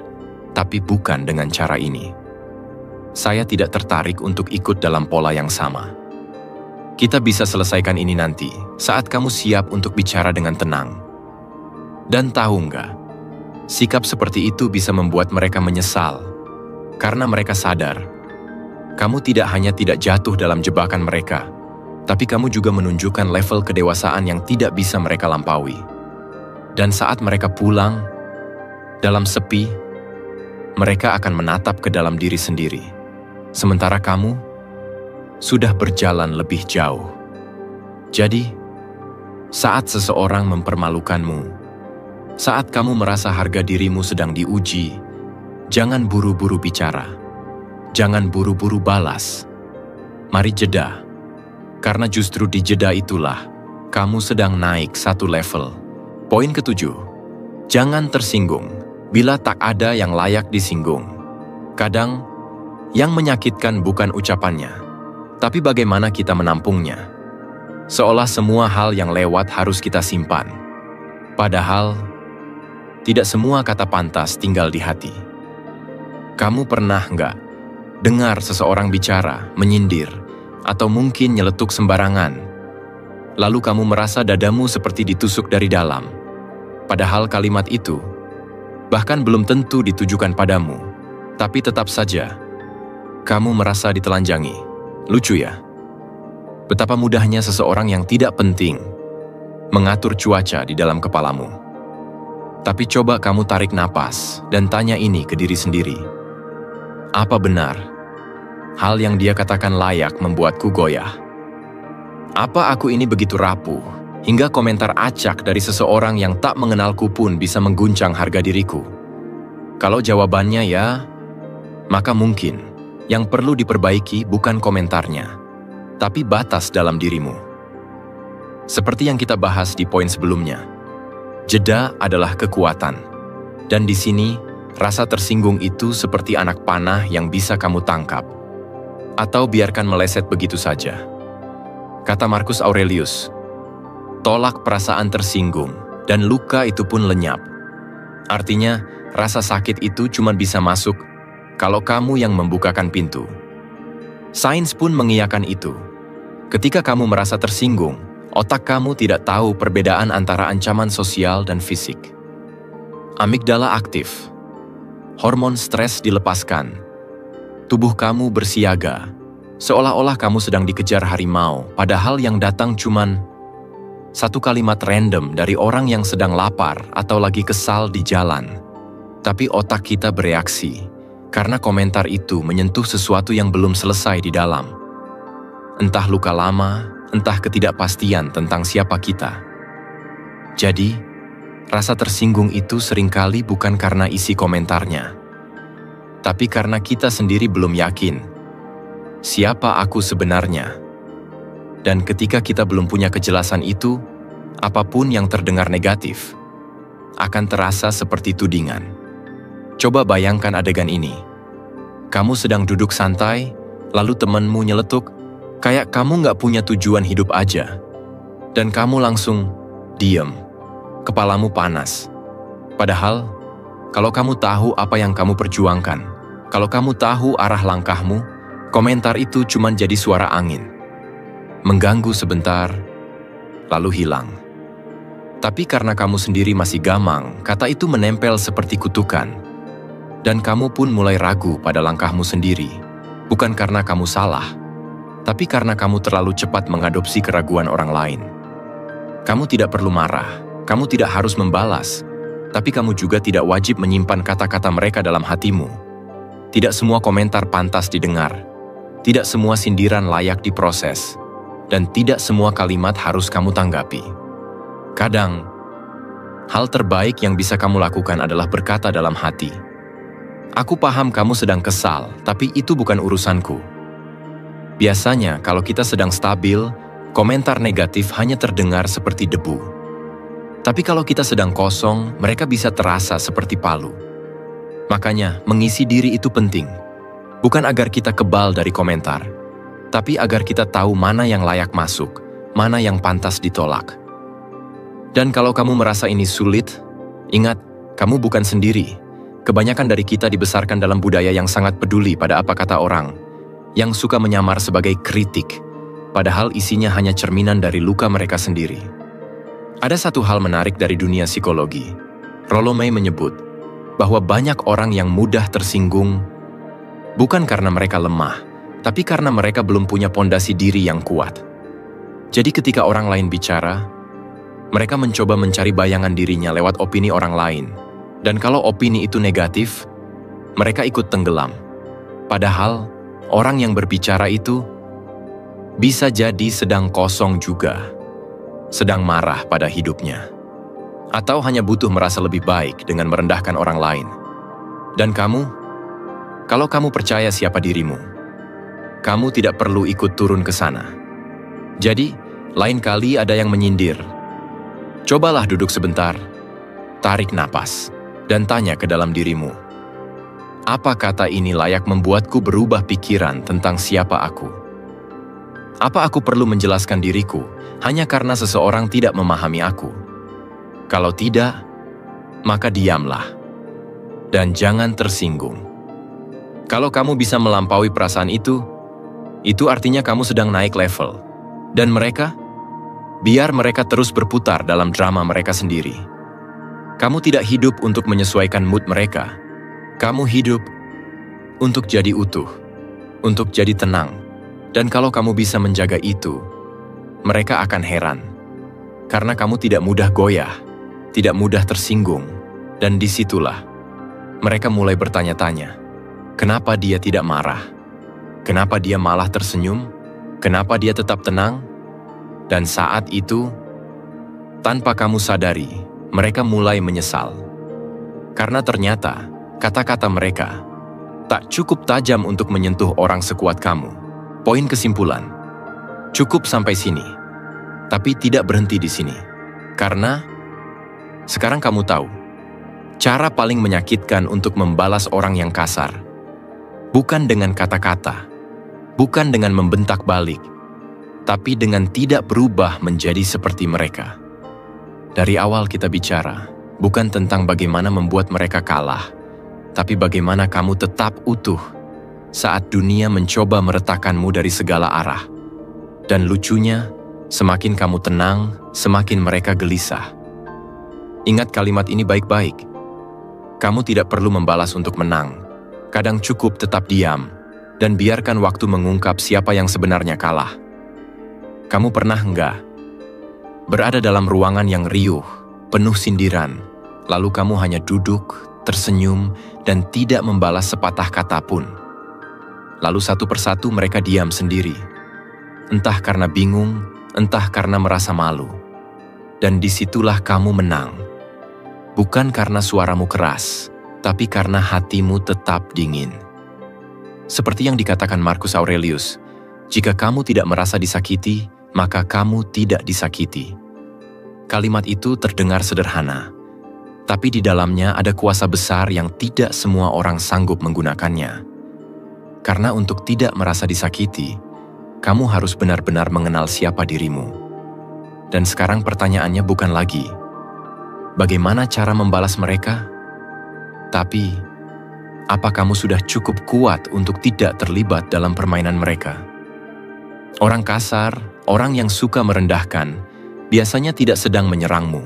tapi bukan dengan cara ini. Saya tidak tertarik untuk ikut dalam pola yang sama. Kita bisa selesaikan ini nanti, saat kamu siap untuk bicara dengan tenang. Dan tahu nggak, sikap seperti itu bisa membuat mereka menyesal, karena mereka sadar, kamu tidak hanya tidak jatuh dalam jebakan mereka, tapi kamu juga menunjukkan level kedewasaan yang tidak bisa mereka lampaui. Dan saat mereka pulang, dalam sepi, mereka akan menatap ke dalam diri sendiri. Sementara kamu sudah berjalan lebih jauh. Jadi, saat seseorang mempermalukanmu, saat kamu merasa harga dirimu sedang diuji, jangan buru-buru bicara. Jangan buru-buru balas. Mari jeda. Karena justru di jeda itulah, kamu sedang naik 1 level. Poin ke-7, jangan tersinggung bila tak ada yang layak disinggung. Kadang, yang menyakitkan bukan ucapannya, tapi bagaimana kita menampungnya. Seolah semua hal yang lewat harus kita simpan. Padahal, tidak semua kata pantas tinggal di hati. Kamu pernah nggak dengar seseorang bicara, menyindir, atau mungkin nyeletuk sembarangan, lalu kamu merasa dadamu seperti ditusuk dari dalam? Padahal kalimat itu bahkan belum tentu ditujukan padamu, tapi tetap saja kamu merasa ditelanjangi. Lucu ya? Betapa mudahnya seseorang yang tidak penting mengatur cuaca di dalam kepalamu. Tapi coba kamu tarik napas dan tanya ini ke diri sendiri. Apa benar hal yang dia katakan layak membuatku goyah? Apa aku ini begitu rapuh hingga komentar acak dari seseorang yang tak mengenalku pun bisa mengguncang harga diriku? Kalau jawabannya ya, maka mungkin yang perlu diperbaiki bukan komentarnya, tapi batas dalam dirimu. Seperti yang kita bahas di poin sebelumnya, jeda adalah kekuatan. Dan di sini, rasa tersinggung itu seperti anak panah yang bisa kamu tangkap, atau biarkan meleset begitu saja. Kata Marcus Aurelius, tolak perasaan tersinggung, dan luka itu pun lenyap. Artinya, rasa sakit itu cuma bisa masuk kalau kamu yang membukakan pintu. Sains pun mengiyakan itu. Ketika kamu merasa tersinggung, otak kamu tidak tahu perbedaan antara ancaman sosial dan fisik. Amigdala aktif. Hormon stres dilepaskan. Tubuh kamu bersiaga, seolah-olah kamu sedang dikejar harimau, padahal yang datang cuman satu kalimat random dari orang yang sedang lapar atau lagi kesal di jalan. Tapi otak kita bereaksi, karena komentar itu menyentuh sesuatu yang belum selesai di dalam. Entah luka lama, entah ketidakpastian tentang siapa kita. Jadi, rasa tersinggung itu seringkali bukan karena isi komentarnya, tapi karena kita sendiri belum yakin siapa aku sebenarnya. Dan ketika kita belum punya kejelasan itu, apapun yang terdengar negatif akan terasa seperti tudingan. Coba bayangkan adegan ini. Kamu sedang duduk santai, lalu temanmu nyeletuk, kayak kamu nggak punya tujuan hidup aja. Dan kamu langsung diem, kepalamu panas. Padahal, kalau kamu tahu apa yang kamu perjuangkan, kalau kamu tahu arah langkahmu, komentar itu cuma jadi suara angin. Mengganggu sebentar, lalu hilang. Tapi karena kamu sendiri masih gamang, kata itu menempel seperti kutukan. Dan kamu pun mulai ragu pada langkahmu sendiri, bukan karena kamu salah, tapi karena kamu terlalu cepat mengadopsi keraguan orang lain. Kamu tidak perlu marah, kamu tidak harus membalas, tapi kamu juga tidak wajib menyimpan kata-kata mereka dalam hatimu. Tidak semua komentar pantas didengar, tidak semua sindiran layak diproses, dan tidak semua kalimat harus kamu tanggapi. Kadang, hal terbaik yang bisa kamu lakukan adalah berkata dalam hati, aku paham kamu sedang kesal, tapi itu bukan urusanku. Biasanya, kalau kita sedang stabil, komentar negatif hanya terdengar seperti debu. Tapi kalau kita sedang kosong, mereka bisa terasa seperti palu. Makanya, mengisi diri itu penting. Bukan agar kita kebal dari komentar, tapi agar kita tahu mana yang layak masuk, mana yang pantas ditolak. Dan kalau kamu merasa ini sulit, ingat, kamu bukan sendiri. Kebanyakan dari kita dibesarkan dalam budaya yang sangat peduli pada apa kata orang, yang suka menyamar sebagai kritik, padahal isinya hanya cerminan dari luka mereka sendiri. Ada satu hal menarik dari dunia psikologi. Rollo May menyebut bahwa banyak orang yang mudah tersinggung bukan karena mereka lemah, tapi karena mereka belum punya pondasi diri yang kuat. Jadi ketika orang lain bicara, mereka mencoba mencari bayangan dirinya lewat opini orang lain. Dan kalau opini itu negatif, mereka ikut tenggelam. Padahal, orang yang berbicara itu bisa jadi sedang kosong juga, sedang marah pada hidupnya, atau hanya butuh merasa lebih baik dengan merendahkan orang lain. Dan kamu, kalau kamu percaya siapa dirimu, kamu tidak perlu ikut turun ke sana. Jadi, lain kali ada yang menyindir, cobalah duduk sebentar, tarik napas, dan tanya ke dalam dirimu, apa kata ini layak membuatku berubah pikiran tentang siapa aku? Apa aku perlu menjelaskan diriku hanya karena seseorang tidak memahami aku? Kalau tidak, maka diamlah. Dan jangan tersinggung. Kalau kamu bisa melampaui perasaan itu artinya kamu sedang naik level. Dan mereka, biar mereka terus berputar dalam drama mereka sendiri. Kamu tidak hidup untuk menyesuaikan mood mereka. Kamu hidup untuk jadi utuh, untuk jadi tenang. Dan kalau kamu bisa menjaga itu, mereka akan heran. Karena kamu tidak mudah goyah, tidak mudah tersinggung, dan disitulah mereka mulai bertanya-tanya, kenapa dia tidak marah? Kenapa dia malah tersenyum? Kenapa dia tetap tenang? Dan saat itu, tanpa kamu sadari, mereka mulai menyesal. Karena ternyata, kata-kata mereka tak cukup tajam untuk menyentuh orang sekuat kamu. Poin kesimpulan, cukup sampai sini, tapi tidak berhenti di sini. Karena sekarang kamu tahu, cara paling menyakitkan untuk membalas orang yang kasar, bukan dengan kata-kata, bukan dengan membentak balik, tapi dengan tidak berubah menjadi seperti mereka. Dari awal kita bicara, bukan tentang bagaimana membuat mereka kalah, tapi bagaimana kamu tetap utuh saat dunia mencoba meretakkanmu dari segala arah. Dan lucunya, semakin kamu tenang, semakin mereka gelisah. Ingat kalimat ini baik-baik. Kamu tidak perlu membalas untuk menang. Kadang cukup tetap diam, dan biarkan waktu mengungkap siapa yang sebenarnya kalah. Kamu pernah enggak berada dalam ruangan yang riuh, penuh sindiran, lalu kamu hanya duduk, tersenyum, dan tidak membalas sepatah kata pun. Lalu satu persatu mereka diam sendiri. Entah karena bingung, entah karena merasa malu. Dan disitulah kamu menang. Bukan karena suaramu keras, tapi karena hatimu tetap dingin. Seperti yang dikatakan Marcus Aurelius, jika kamu tidak merasa disakiti, maka kamu tidak disakiti. Kalimat itu terdengar sederhana, tapi di dalamnya ada kuasa besar yang tidak semua orang sanggup menggunakannya. Karena untuk tidak merasa disakiti, kamu harus benar-benar mengenal siapa dirimu. Dan sekarang pertanyaannya bukan lagi, bagaimana cara membalas mereka? Tapi, apa kamu sudah cukup kuat untuk tidak terlibat dalam permainan mereka? Orang kasar, orang yang suka merendahkan, biasanya tidak sedang menyerangmu.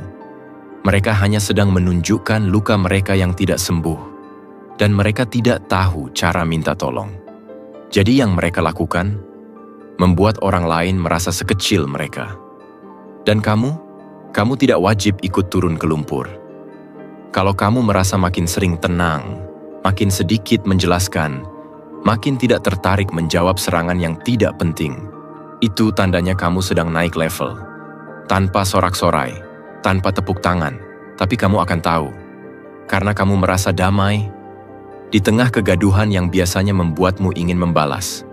Mereka hanya sedang menunjukkan luka mereka yang tidak sembuh, dan mereka tidak tahu cara minta tolong. Jadi yang mereka lakukan, membuat orang lain merasa sekecil mereka. Dan kamu tidak wajib ikut turun ke lumpur. Kalau kamu merasa makin sering tenang, makin sedikit menjelaskan, makin tidak tertarik menjawab serangan yang tidak penting, itu tandanya kamu sedang naik level. Tanpa sorak-sorai, tanpa tepuk tangan, tapi kamu akan tahu. Karena kamu merasa damai, di tengah kegaduhan yang biasanya membuatmu ingin membalas.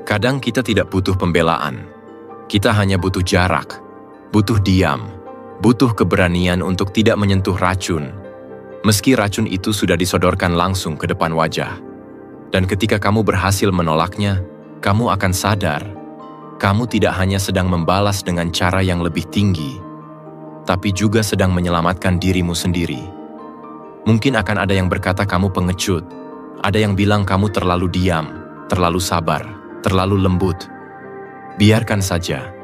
Kadang kita tidak butuh pembelaan, kita hanya butuh jarak, butuh diam, butuh keberanian untuk tidak menyentuh racun, meski racun itu sudah disodorkan langsung ke depan wajah. Dan ketika kamu berhasil menolaknya, kamu akan sadar, kamu tidak hanya sedang membalas dengan cara yang lebih tinggi, tapi juga sedang menyelamatkan dirimu sendiri. Mungkin akan ada yang berkata kamu pengecut, ada yang bilang kamu terlalu diam, terlalu sabar, terlalu lembut. Biarkan saja.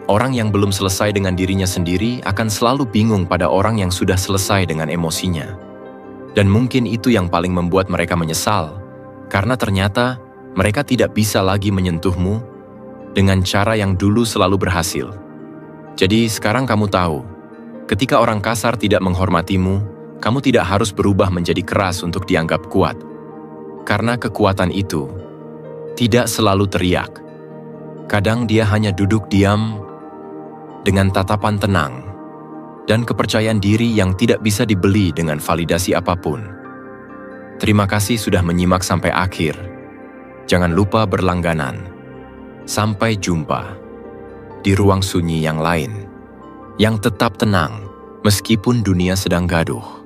Orang yang belum selesai dengan dirinya sendiri akan selalu bingung pada orang yang sudah selesai dengan emosinya. Dan mungkin itu yang paling membuat mereka menyesal, karena ternyata mereka tidak bisa lagi menyentuhmu dengan cara yang dulu selalu berhasil. Jadi sekarang kamu tahu, ketika orang kasar tidak menghormatimu, kamu tidak harus berubah menjadi keras untuk dianggap kuat. Karena kekuatan itu tidak selalu teriak. Kadang dia hanya duduk diam dengan tatapan tenang dan kepercayaan diri yang tidak bisa dibeli dengan validasi apapun. Terima kasih sudah menyimak sampai akhir. Jangan lupa berlangganan. Sampai jumpa di ruang sunyi yang lain, yang tetap tenang meskipun dunia sedang gaduh.